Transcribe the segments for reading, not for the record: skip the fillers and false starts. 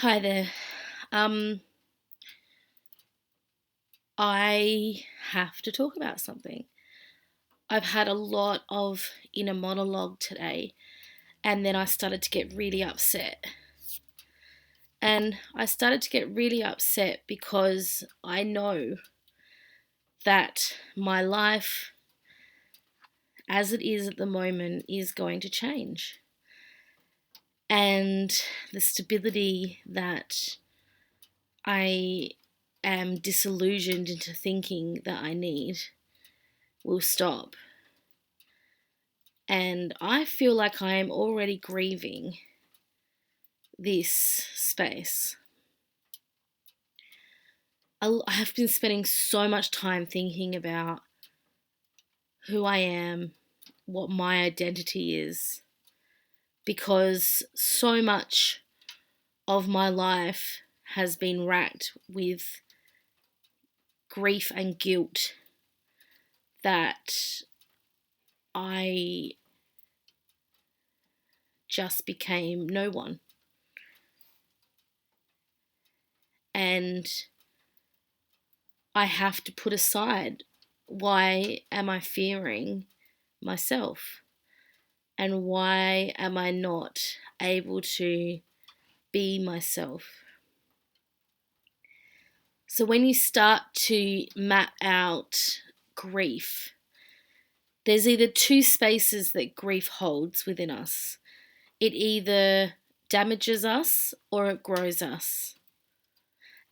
Hi there. Um, I have to talk about something. I've had a lot of inner monologue today, and then I started to get really upset. And I started to get really upset because I know that my life, as it is at the moment, is going to change. And the stability that I am disillusioned into thinking that I need will stop. And I feel like I am already grieving this space. I have been spending so much time thinking about who I am, what my identity is, because so much of my life has been racked with grief and guilt that I just became no one. And I have to put aside, why am I fearing myself? And why am I not able to be myself? So, when you start to map out grief, there's either two spaces that grief holds within us. It either damages us or it grows us.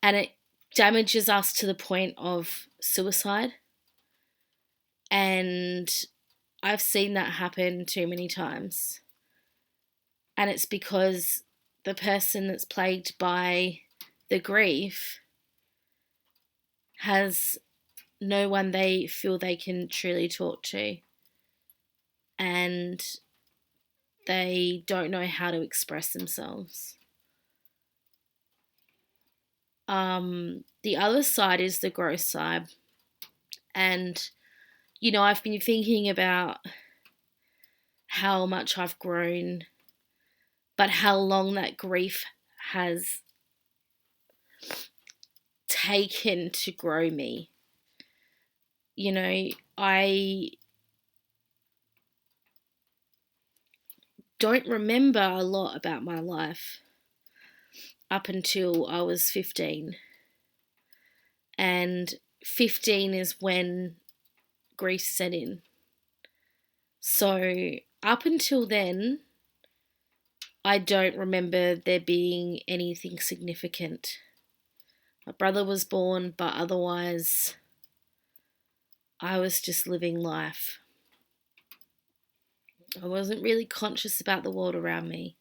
And it damages us to the point of suicide. And I've seen that happen too many times. And it's because the person that's plagued by the grief has no one they feel they can truly talk to, and they don't know how to express themselves. The other side is the growth side. And, I've been thinking about how much I've grown, but how long that grief has taken to grow me. I don't remember a lot about my life up until I was 15. And 15 is when grief set in. So up until then, I don't remember there being anything significant. My brother was born, but otherwise, I was just living life. I wasn't really conscious about the world around me.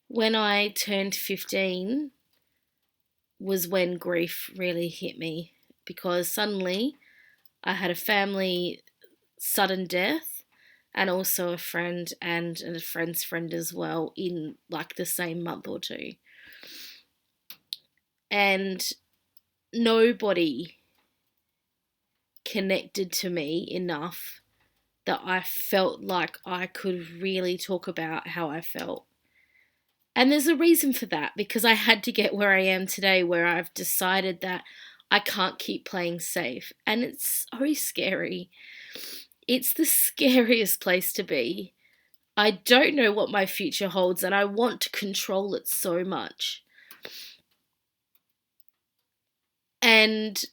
When I turned 15 was when grief really hit me, because suddenly I had a family sudden death and also a friend and a friend's friend as well in like the same month or two. And nobody connected to me enough that I felt like I could really talk about how I felt. And there's a reason for that, because I had to get where I am today, where I've decided that I can't keep playing safe. And it's so scary. It's the scariest place to be. I don't know what my future holds, and I want to control it so much. And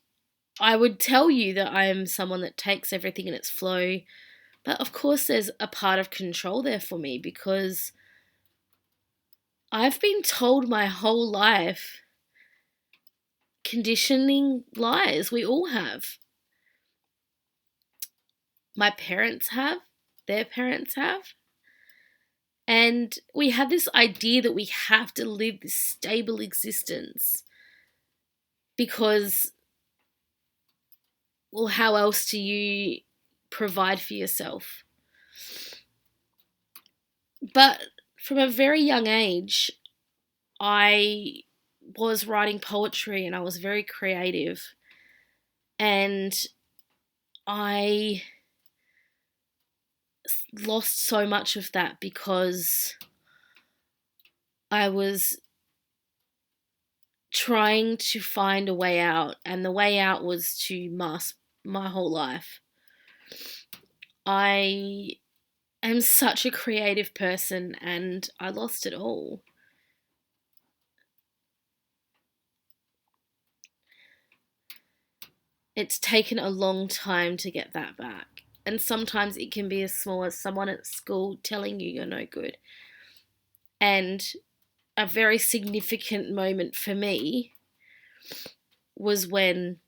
I would tell you that I am someone that takes everything in its flow, but of course, there's a part of control there for me, because I've been told my whole life conditioning lies. We all have. My parents have, their parents have. And we have this idea that we have to live this stable existence because, well, how else do you provide for yourself? But from a very young age, I was writing poetry and I was very creative. And I lost so much of that because I was trying to find a way out, and the way out was to mask my whole life. I am such a creative person and I lost it all. It's taken a long time to get that back. And sometimes it can be as small as someone at school telling you you're no good. And a very significant moment for me was when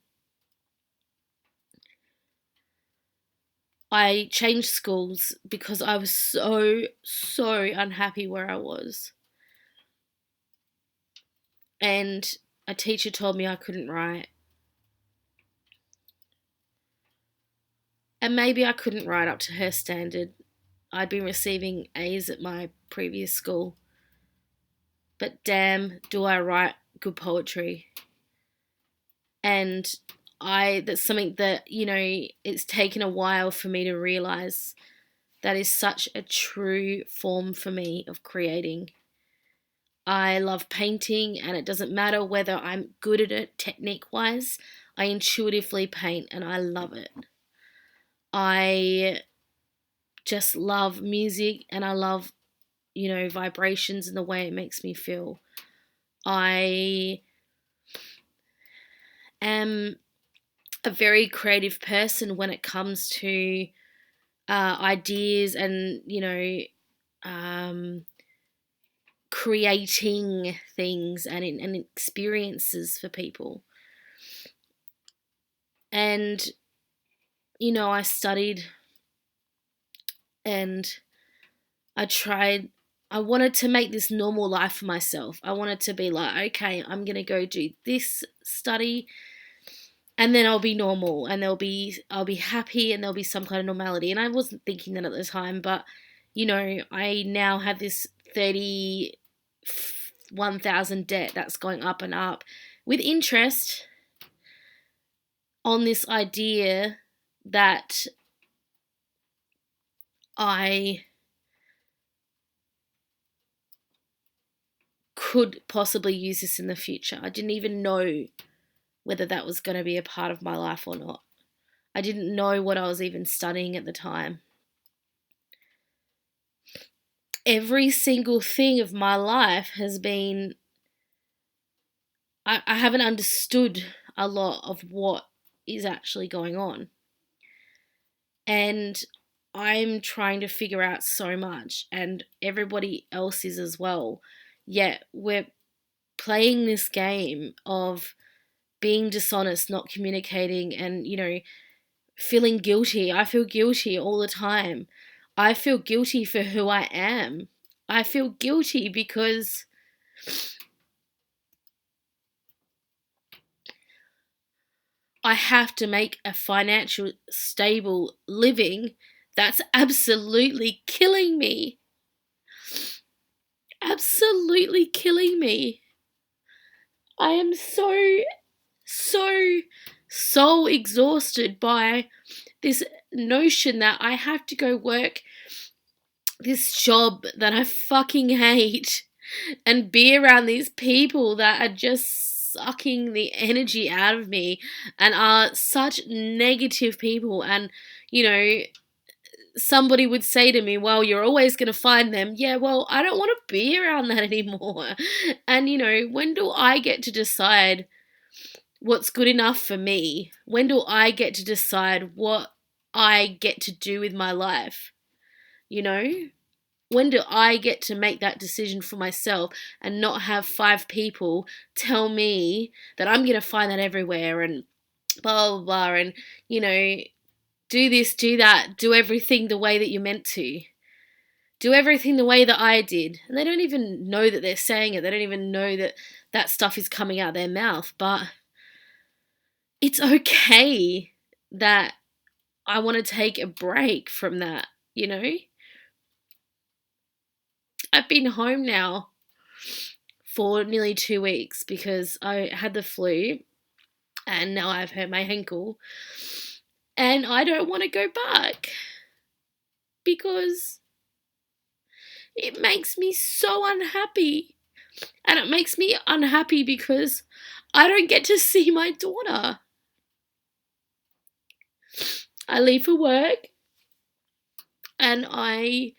I changed schools because I was so unhappy where I was. And a teacher told me I couldn't write. And maybe I couldn't write up to her standard. I'd been receiving A's at my previous school. But damn, do I write good poetry. And that's something that, it's taken a while for me to realize that is such a true form for me of creating. I love painting, and it doesn't matter whether I'm good at it technique wise, I intuitively paint and I love it. I just love music and I love, vibrations and the way it makes me feel. I am a very creative person when it comes to ideas and, creating things and experiences for people. And, I studied and I wanted to make this normal life for myself. I wanted to be like, okay, I'm going to go do this study and then I'll be normal and I'll be happy and there'll be some kind of normality. And I wasn't thinking that at the time, but, I now have this 31,000 debt that's going up and up with interest on this idea that I could possibly use this in the future. I didn't even know whether that was going to be a part of my life or not. I didn't know what I was even studying at the time. Every single thing of my life has been... I haven't understood a lot of what is actually going on. And I'm trying to figure out so much, and everybody else is as well. Yet we're playing this game of being dishonest, not communicating, and, feeling guilty. I feel guilty all the time. I feel guilty for who I am. I feel guilty because I have to make a financial stable living. That's absolutely killing me. Absolutely killing me. I am so exhausted by this notion that I have to go work this job that I fucking hate and be around these people that are just sucking the energy out of me and are such negative people. And, somebody would say to me, well, you're always going to find them. Yeah, well, I don't want to be around that anymore. And, when do I get to decide what's good enough for me? When do I get to decide what I get to do with my life? When do I get to make that decision for myself and not have 5 people tell me that I'm going to find that everywhere and blah, blah, blah, and, do this, do that, do everything the way that you're meant to. Do everything the way that I did. And they don't even know that they're saying it. They don't even know that that stuff is coming out their mouth. But it's okay that I want to take a break from that, I've been home now for nearly 2 weeks because I had the flu and now I've hurt my ankle. And I don't want to go back because it makes me so unhappy. And it makes me unhappy because I don't get to see my daughter. I leave for work and I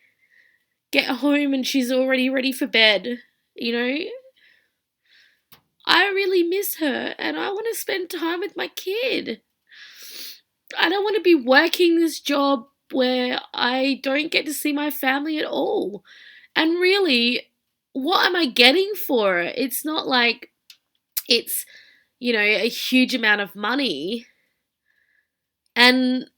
get home and she's already ready for bed. You know, I really miss her and I want to spend time with my kid. I don't want to be working this job where I don't get to see my family at all. And really, what am I getting for it? It's not like it's, a huge amount of money. And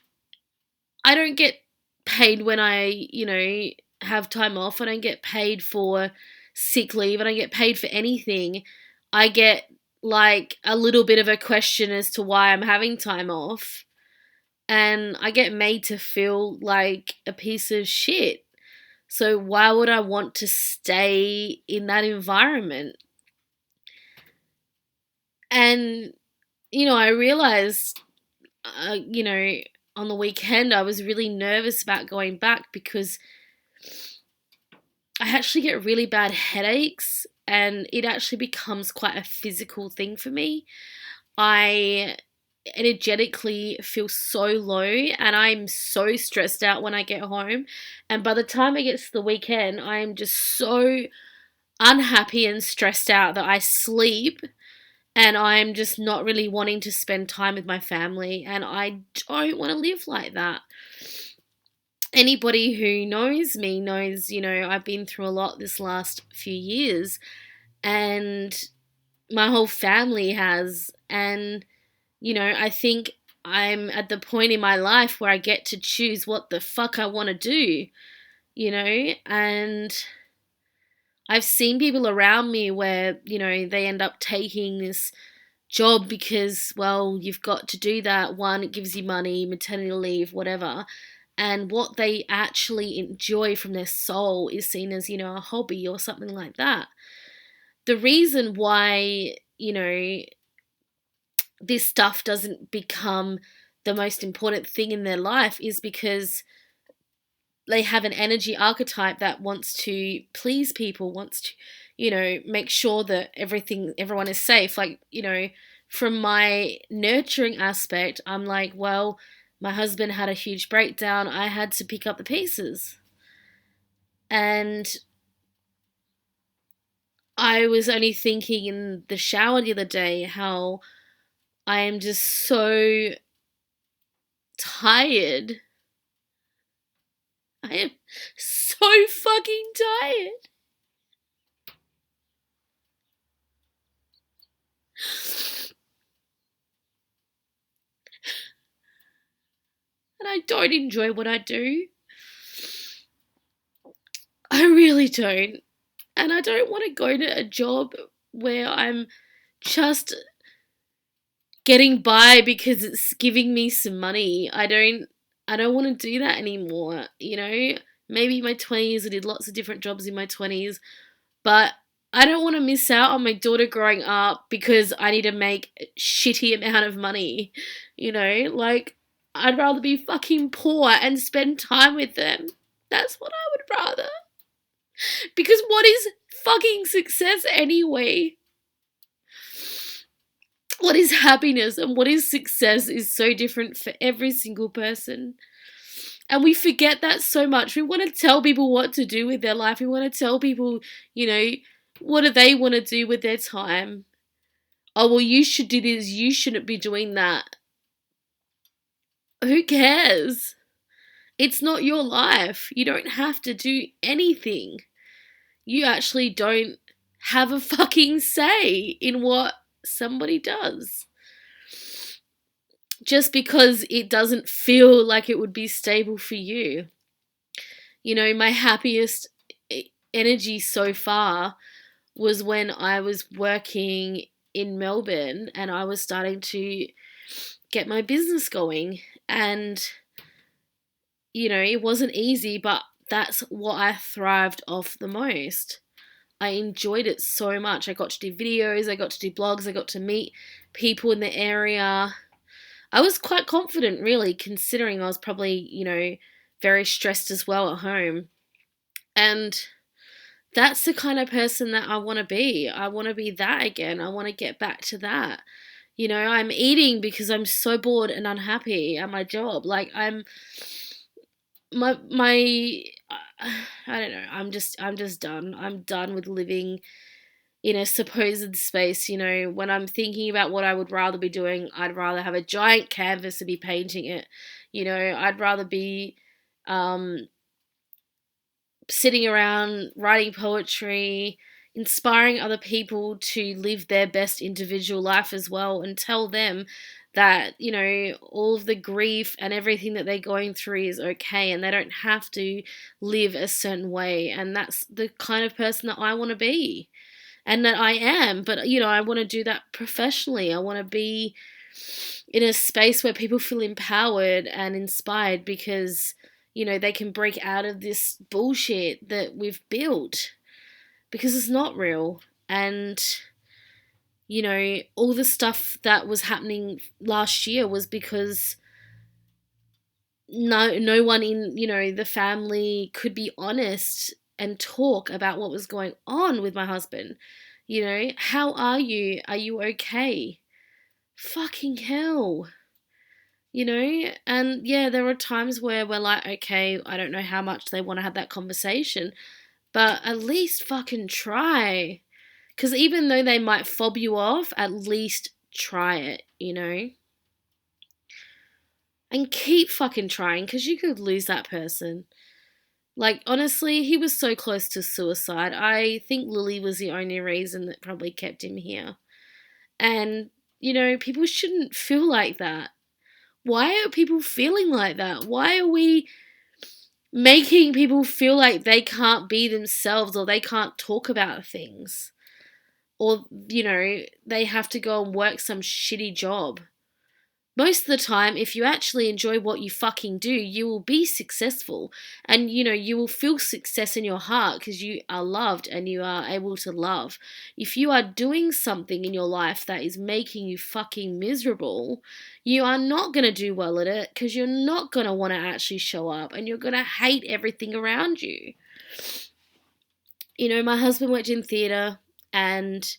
I don't get paid when I have time off. I don't get paid for sick leave. I don't get paid for anything. I get like a little bit of a question as to why I'm having time off. And I get made to feel like a piece of shit. So why would I want to stay in that environment? And, I realized, on the weekend, I was really nervous about going back because I actually get really bad headaches and it actually becomes quite a physical thing for me. I energetically feel so low and I'm so stressed out when I get home. And by the time it gets to the weekend, I'm just so unhappy and stressed out that I sleep and I'm just not really wanting to spend time with my family. And I don't want to live like that. Anybody who knows me knows, I've been through a lot this last few years and my whole family has. And, I think I'm at the point in my life where I get to choose what the fuck I want to do, and I've seen people around me where, they end up taking this job because, well, you've got to do that. One, it gives you money, maternity leave, whatever. And what they actually enjoy from their soul is seen as, a hobby or something like that. The reason why, this stuff doesn't become the most important thing in their life is because they have an energy archetype that wants to please people, wants to, make sure that everyone is safe. Like, from my nurturing aspect, I'm like, well, my husband had a huge breakdown. I had to pick up the pieces. And I was only thinking in the shower the other day how I am just so tired. I am so fucking tired. And I don't enjoy what I do. I really don't. And I don't want to go to a job where I'm just getting by because it's giving me some money. I don't want to do that anymore, Maybe in my 20s I did lots of different jobs in my 20s, but I don't want to miss out on my daughter growing up because I need to make a shitty amount of money, Like, I'd rather be fucking poor and spend time with them. That's what I would rather. Because what is fucking success anyway? What is happiness and what is success is so different for every single person. And we forget that so much. We want to tell people what to do with their life. We want to tell people, what do they want to do with their time? Oh, well, you should do this. You shouldn't be doing that. Who cares? It's not your life. You don't have to do anything. You actually don't have a fucking say in what somebody does. Just because it doesn't feel like it would be stable for you. My happiest energy so far was when I was working in Melbourne and I was starting to get my business going. And, it wasn't easy, but that's what I thrived off the most. I enjoyed it so much. I got to do videos, I got to do blogs, I got to meet people in the area. I was quite confident, really, considering I was probably, very stressed as well at home. And That's the kind of person that I want to be. I want to be that again. I want to get back to that. I'm eating because I'm so bored and unhappy at my job. Like my I don't know. I'm just done. I'm done with living in a supposed space. When I'm thinking about what I would rather be doing, I'd rather have a giant canvas and be painting it. I'd rather be um sitting around writing poetry, inspiring other people to live their best individual life as well, and tell them that, all of the grief and everything that they're going through is okay and they don't have to live a certain way. And that's the kind of person that I want to be and that I am. But, I want to do that professionally. I want to be in a space where people feel empowered and inspired because, they can break out of this bullshit that we've built because it's not real. And, all the stuff that was happening last year was because no one in, the family could be honest and talk about what was going on with my husband. How are you? Are you okay? Fucking hell. And yeah, there are times where we're like, okay, I don't know how much they want to have that conversation, but at least fucking try. Because even though they might fob you off, at least try it. And keep fucking trying, because you could lose that person. Like, honestly, he was so close to suicide. I think Lily was the only reason that probably kept him here. And, people shouldn't feel like that. Why are people feeling like that? Why are we making people feel like they can't be themselves or they can't talk about things? Or, they have to go and work some shitty job. Most of the time, if you actually enjoy what you fucking do, you will be successful. And, you will feel success in your heart because you are loved and you are able to love. If you are doing something in your life that is making you fucking miserable, you are not going to do well at it because you're not going to want to actually show up and you're going to hate everything around you. My husband worked in theatre and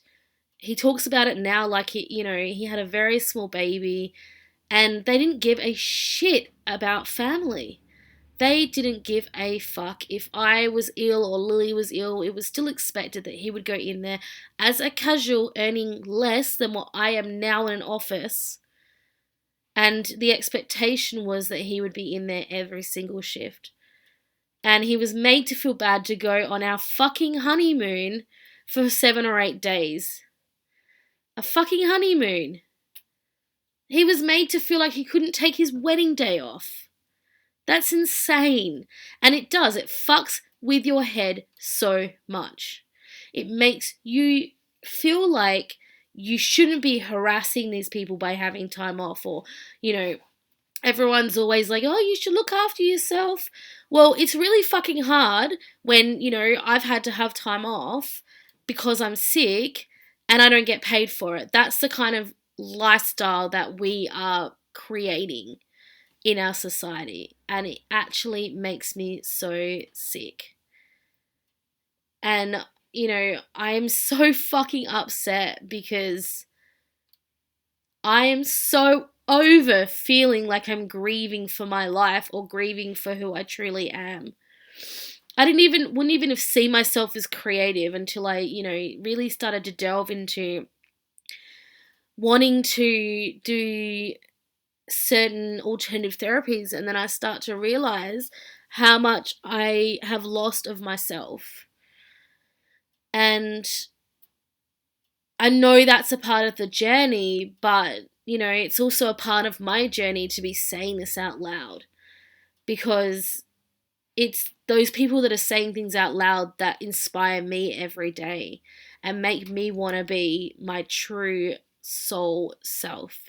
he talks about it now like he had a very small baby. And they didn't give a shit about family. They didn't give a fuck. If I was ill or Lily was ill, it was still expected that he would go in there as a casual, earning less than what I am now in an office. And the expectation was that he would be in there every single shift. And he was made to feel bad to go on our fucking honeymoon for 7 or 8 days. A fucking honeymoon. He was made to feel like he couldn't take his wedding day off. That's insane. And it does. It fucks with your head so much. It makes you feel like you shouldn't be harassing these people by having time off, or, everyone's always like, oh, you should look after yourself. Well, it's really fucking hard when, I've had to have time off because I'm sick and I don't get paid for it. That's the kind of lifestyle that we are creating in our society, and it actually makes me so sick. And I am so fucking upset because I am so over feeling like I'm grieving for my life or grieving for who I truly am. I wouldn't even have seen myself as creative until I, really started to delve into wanting to do certain alternative therapies, and then I start to realize how much I have lost of myself. And I know that's a part of the journey, but it's also a part of my journey to be saying this out loud, because it's those people that are saying things out loud that inspire me every day and make me want to be my true soul self.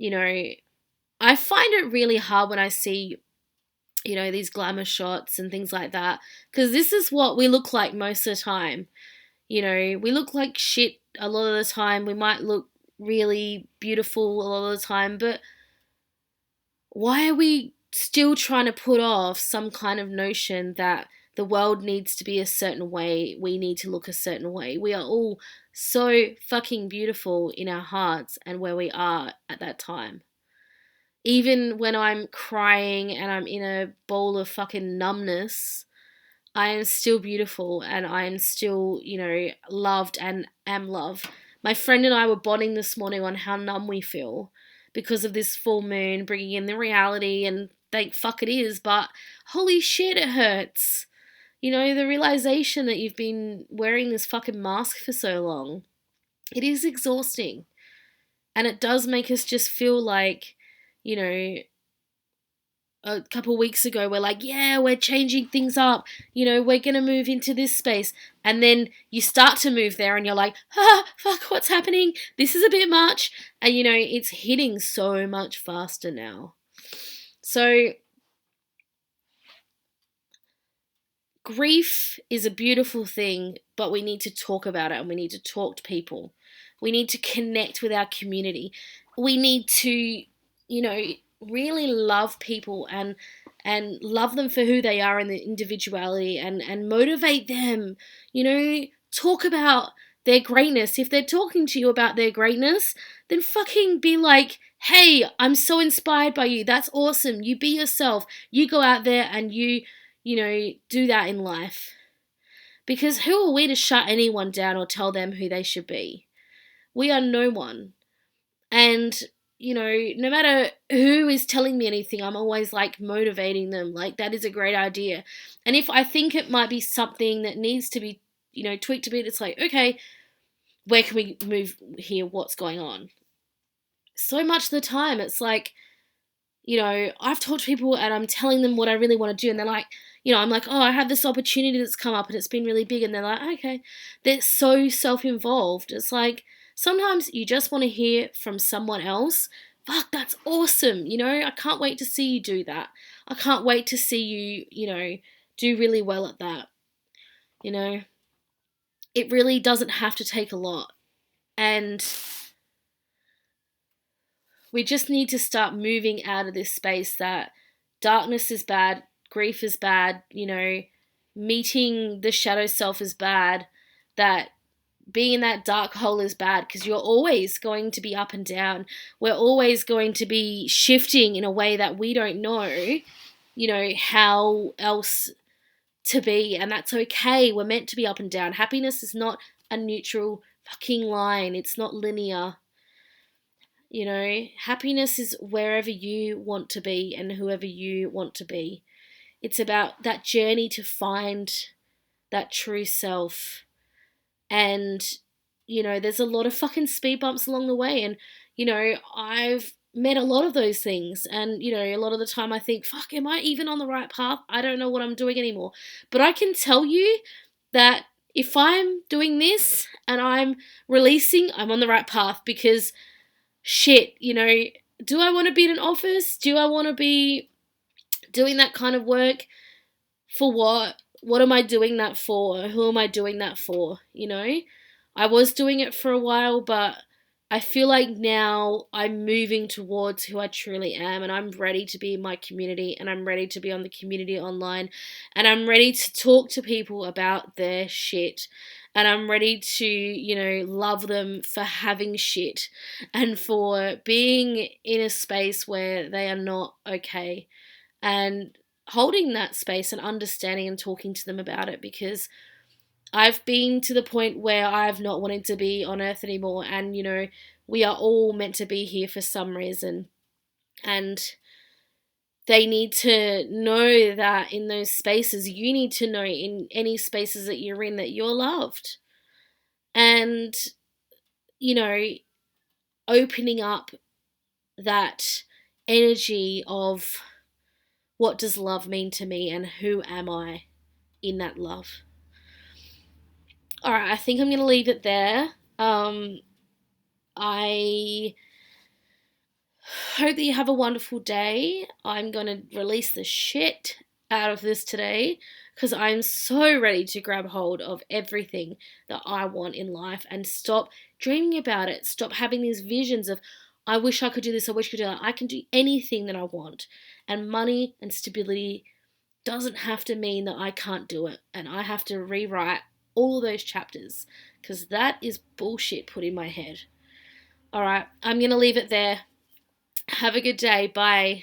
I find it really hard when I see, these glamour shots and things like that, because this is what we look like most of the time. We look like shit a lot of the time. We might look really beautiful a lot of the time, but why are we still trying to put off some kind of notion that the world needs to be a certain way. We need to look a certain way. We are all so fucking beautiful in our hearts and where we are at that time. Even when I'm crying and I'm in a bowl of fucking numbness, I am still beautiful and I am still, loved and am loved. My friend and I were bonding this morning on how numb we feel because of this full moon bringing in the reality, and thank fuck it is, but holy shit, it hurts. The realization that you've been wearing this fucking mask for so long, it is exhausting. And it does make us just feel like, you know, a couple of weeks ago, we're like, yeah, we're changing things up. We're going to move into this space. And then you start to move there and you're like, fuck, what's happening? This is a bit much. And, it's hitting so much faster now. So grief is a beautiful thing, but we need to talk about it and we need to talk to people. We need to connect with our community. We need to, really love people and love them for who they are and their individuality and motivate them. Talk about their greatness. If they're talking to you about their greatness, then fucking be like, hey, I'm so inspired by you. That's awesome. You be yourself. You go out there and you do that in life. Because who are we to shut anyone down or tell them who they should be? We are no one. And, no matter who is telling me anything, I'm always like motivating them. Like, that is a great idea. And if I think it might be something that needs to be, tweaked a bit, it's like, okay, where can we move here? What's going on? So much of the time, it's like, I've talked to people and I'm telling them what I really want to do, and they're like, I'm like, oh, I have this opportunity that's come up and it's been really big, and they're like, okay. They're so self-involved. It's like, sometimes you just want to hear from someone else. Fuck, that's awesome. I can't wait to see you do that. I can't wait to see you, do really well at that. It really doesn't have to take a lot. And we just need to start moving out of this space that darkness is bad, grief is bad, meeting the shadow self is bad, that being in that dark hole is bad, because you're always going to be up and down. We're always going to be shifting in a way that we don't know, how else to be, and that's okay. We're meant to be up and down. Happiness is not a neutral fucking line. It's not linear. Happiness is wherever you want to be and whoever you want to be. It's about that journey to find that true self. And, there's a lot of fucking speed bumps along the way. And, I've met a lot of those things. And, a lot of the time I think, fuck, am I even on the right path? I don't know what I'm doing anymore. But I can tell you that if I'm doing this and I'm releasing, I'm on the right path, because shit, do I want to be in an office? Do I want to be doing that kind of work? For what? What am I doing that for? Who am I doing that for? I was doing it for a while, but I feel like now I'm moving towards who I truly am, and I'm ready to be in my community, and I'm ready to be on the community online, and I'm ready to talk to people about their shit, and I'm ready to, love them for having shit and for being in a space where they are not okay, and holding that space and understanding and talking to them about it, because I've been to the point where I've not wanted to be on earth anymore, and we are all meant to be here for some reason, and they need to know that in those spaces. You need to know in any spaces that you're in that you're loved, and opening up that energy of what does love mean to me and who am I in that love. All right, I think I'm going to leave it there. I hope that you have a wonderful day. I'm going to release the shit out of this today, because I'm so ready to grab hold of everything that I want in life and stop dreaming about it. Stop having these visions of, I wish I could do this, I wish I could do that. I can do anything that I want. And money and stability doesn't have to mean that I can't do it and I have to rewrite all those chapters, because that is bullshit put in my head. All right, I'm going to leave it there. Have a good day. Bye.